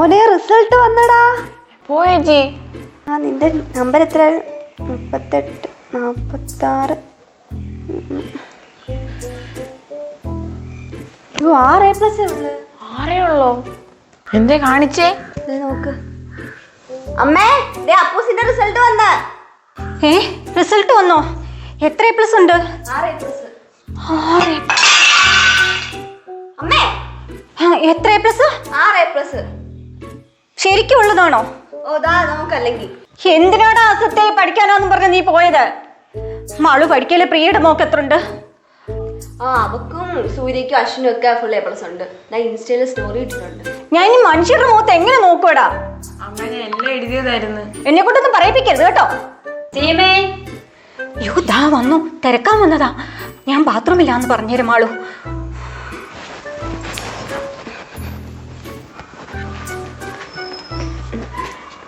മോനെ റിസൾട്ട് വന്നടാ. പോയേച്ചി. ആ നിന്റെ നമ്പർ എത്ര? 38 46. 6 ഉള്ളോ? എന്തേ കാണിച്ചേ? നോക്ക് അമ്മേ, അപ്പൂസിന്റെ റിസൾട്ട് വന്ന. റിസൾട്ട് വന്നോ? എത്ര പ്ലസ് ഉണ്ട്? 6 അമ്മേ, എത്ര പ്ലസ്? 6 ശരിക്കും ഉള്ളതാണോ? ഓ ദാ നോക്കല്ലെങ്കിൽ. എന്തിനാടാ അസത്തെ പഠിക്കാനാന്ന് പറഞ്ഞ നീ പോയത്? മാളു പഠിക്കല്ലേ? പ്രിയയുടെ മോക്ക് എത്ര ഉണ്ട്? അവക്കും സൂര്യക്കും അശ്വിനും ഒക്കെ ഫുൾ A+ ഉണ്ട്. ഞാൻ ഇൻസ്റ്റയില് സ്റ്റോറി ഇട്ടിട്ടുണ്ട്. ഞാൻ ഈ മനുഷ്യരുടെ മുഖത്ത് എങ്ങനെ നോക്കൂടാ? അങ്ങനെ എല്ലാം എഴുതിയതായിരുന്നു. എന്നെ കൊണ്ടൊന്നും പറയിപ്പിക്കരുത് കേട്ടോ. സീമേ, യോ ദാ വന്നു, തിരക്കാൻ വന്നതാ. ഞാൻ ബാത്റൂമില്ലാന്ന് പറഞ്ഞേരും മാളു.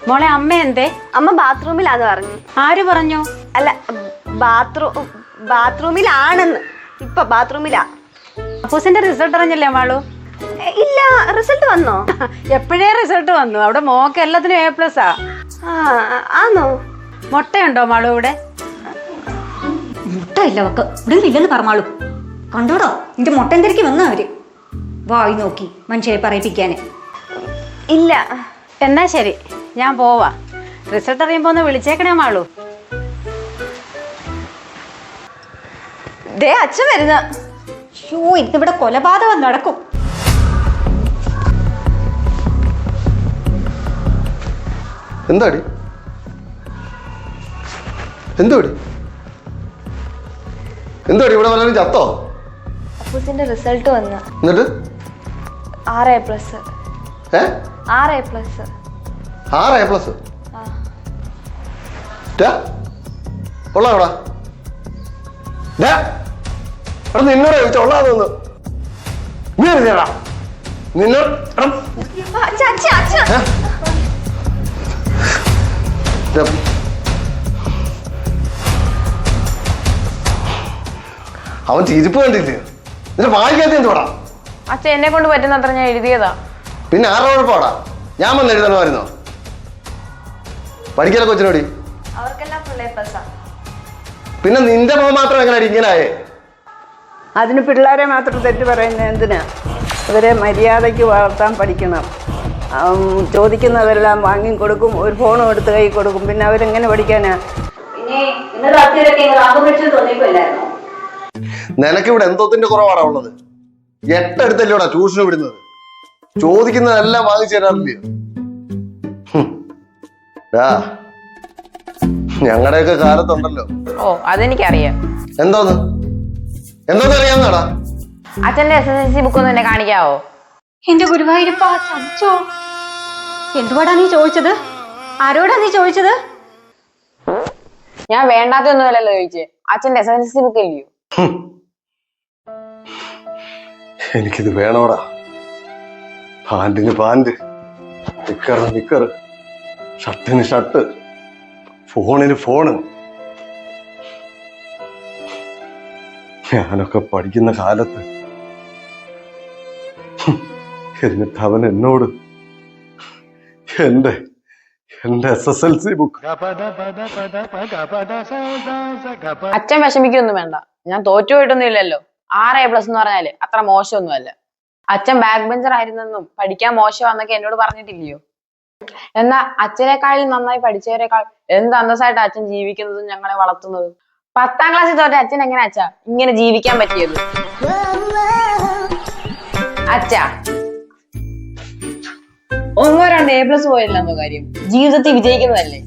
മോളെ അമ്മ എന്തേ? അമ്മ ബാത്റൂമിലാന്ന് പറഞ്ഞു. ആര് പറഞ്ഞു? അല്ല, ബാത്റൂമിലാണെന്ന്. ഇപ്പൊ ബാത്റൂമിലാ. അപ്പൂസിന്റെ റിസൾട്ട് അറിഞ്ഞല്ലേ മാളു? ഇല്ല, റിസൾട്ട് വന്നോ? എപ്പോഴേ റിസൾട്ട് വന്നു. അവിടെ മോക്ക് എല്ലാത്തിനും A+ ആണോ? മുട്ടയുണ്ടോ മാളു ഇവിടെ? മുട്ടയില്ല അവക്ക്. ഇവിടെ ഇല്ലെന്ന് പറഞ്ഞാളു. കണ്ടോടോ നിന്റെ മുട്ട എന്തിരിക്കും വന്ന അവര് വായി നോക്കി മനുഷ്യരെ പറയിപ്പിക്കാന്. ഇല്ല. എന്നാ ശരി, ഞാൻ പോവാ. റിസൾട്ട് അറിയുമ്പോ ഒന്ന് വിളിച്ചേക്കണേ മാളു. ദേ അച്ഛൻ വരുന്ന. ഇന്നിവിടെ കൊലപാതകം നടക്കും. എന്താടി എന്തോടി എന്തോടി ഇവിടെ വല്ലതും ചത്തോ? അപ്പൂസിന്റെ റിസൾട്ട് വന്നു. എന്നിട്ട് 6 A+. 6 A+? കൊള്ളാടാ. നിന്നോട് ചോദിച്ച കൊള്ളാതൊന്ന് നീ അറിഞ്ഞാടാ. നിന്നോട് അവൻ ചിരിപ്പ് കണ്ടില്ലേ? നിന്റെ വായിക്കാത്ത എന്തുവാടാ? അച്ഛൻ എന്നെ കൊണ്ട് പറ്റുന്നത്ര ഞാൻ എഴുതിയതാ. പിന്നെ ആരുടെ കുഴപ്പമാടാ? ഞാൻ വന്ന് എഴുതണമായിരുന്നോ? പഠിക്കല കൊച്ചിനോടി. അവർക്കെല്ലാം ഫുൾ A+. പിന്നെ നിന്റെ മോൻ മാത്രം എങ്ങനെ ഇങ്ങനായേ? അതിന് പിള്ളേരെ മാത്രം തെറ്റ് പറയുന്നത് എന്തിനാ? അവരെ മര്യാദയ്ക്ക് വളർത്താൻ പഠിക്കണം. ചോദിക്കുന്നതെല്ലാം വാങ്ങിക്കൊടുക്കും, ഒരു ഫോണും എടുത്ത് കൈ കൊടുക്കും. പിന്നെ അവരെങ്ങനെ പഠിക്കാനാ? നിനക്കിവിടെ എന്തോത്തിന്റെ കുറവാടാ ഉള്ളത്? 8 അടുത്തല്ലോടാ ട്യൂഷന് വിടുന്നത്. ചോദിക്കുന്നതെല്ലാം വാങ്ങിച്ചു തരാറില്ലയോ? ഞങ്ങളുടെയൊക്കെ കാലത്തുണ്ടല്ലോ. ഓ, അതെനിക്കറിയാം. എന്തോന്നറിയാവുന്നടാ? അച്ഛന്റെ SSLC ബുക്ക് ഒന്ന് എന്നെ കാണിക്കാവോ? എന്റെ ഗുരുവായൂരപ്പാ, ചതിച്ചോ? എന്തുവാടാ നീ ചോദിച്ചത്? ആരോടാ നീ ചോദിച്ചത്? ഞാൻ വേണ്ടാത്തൊന്നുമല്ലല്ലോ ചോദിച്ചേ. അച്ഛന്റെ SSLC ബുക്ക് ഇല്ലയോ? എനിക്കിത് വേണോടാ. പാന്റിന് പാന്റ്, നിക്കറിന് നിക്കറ്, ഷർട്ടിന് ഷർട്ട്, ഫോണിന് ഫോണ്. ഞാനൊക്കെ പഠിക്കുന്ന കാലത്ത് എന്നിട്ട് അവൻ എന്നോട് എന്റെ SSLC ബുക്ക്. അച്ഛൻ വിഷമിക്കൊന്നും വേണ്ട. ഞാൻ തോറ്റുപോയിട്ടൊന്നും ഇല്ലല്ലോ. 6 A+ എന്ന് പറഞ്ഞാല് അത്ര മോശമൊന്നുമല്ല. അച്ഛൻ ബാക്ക് ബെഞ്ചർ ആയിരുന്നെന്നും പഠിക്കാൻ മോശമാന്നൊക്കെ എന്നോട് പറഞ്ഞിട്ടില്ലയോ? എന്നാ അച്ഛനേക്കാളും നന്നായി പഠിച്ചവരെക്കാൾ എന്ത് അന്തസ്സായിട്ട് അച്ഛൻ ജീവിക്കുന്നതും ഞങ്ങളെ വളർത്തുന്നതും. 10ാം ക്ലാസ്സിൽ തോറ്റ അച്ഛൻ എങ്ങനെ അച്ഛാ ഇങ്ങനെ ജീവിക്കാൻ പറ്റിയത്? അച്ഛാ 1 2 A+ പോയില്ലെന്നോ കാര്യം? ജീവിതത്തിൽ വിജയിക്കുന്നതല്ലേ?